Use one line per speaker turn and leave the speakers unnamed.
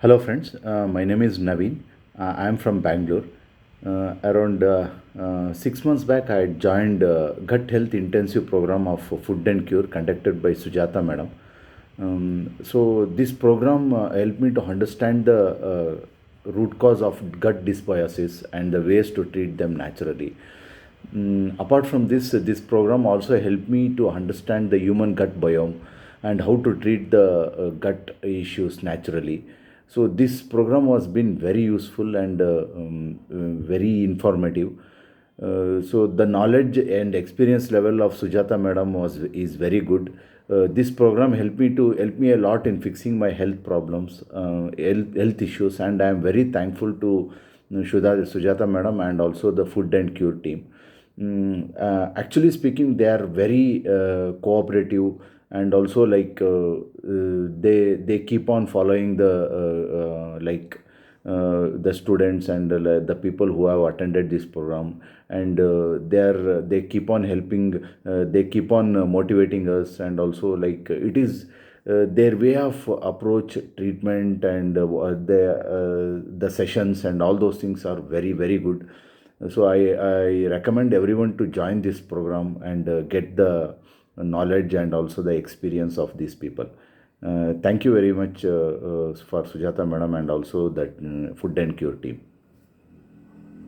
Hello, friends. My name is Naveen. I am from Bangalore. Around 6 months back, I joined gut health intensive program of Food and Cure conducted by Sujata Madam. So this program helped me to understand the root cause of gut dysbiosis and the ways to treat them naturally. Apart from this, this program also helped me to understand the human gut biome and how to treat the gut issues naturally. So this program was been very useful and very informative. So the knowledge and experience level of Sujata Madam is very good. This program helped me a lot in fixing my health problems, health issues, and I am very thankful to Sujata Madam and also the Food and Cure team. Actually speaking, they are very cooperative, and also they keep on following the students and the people who have attended this program, and they keep on helping, they keep on motivating us, and also it is their way of approach treatment, and the sessions and all those things are very very good. So I recommend everyone to join this program and get the knowledge and also the experience of these people. Thank you very much for Sujata Madam and also that Food and Cure team.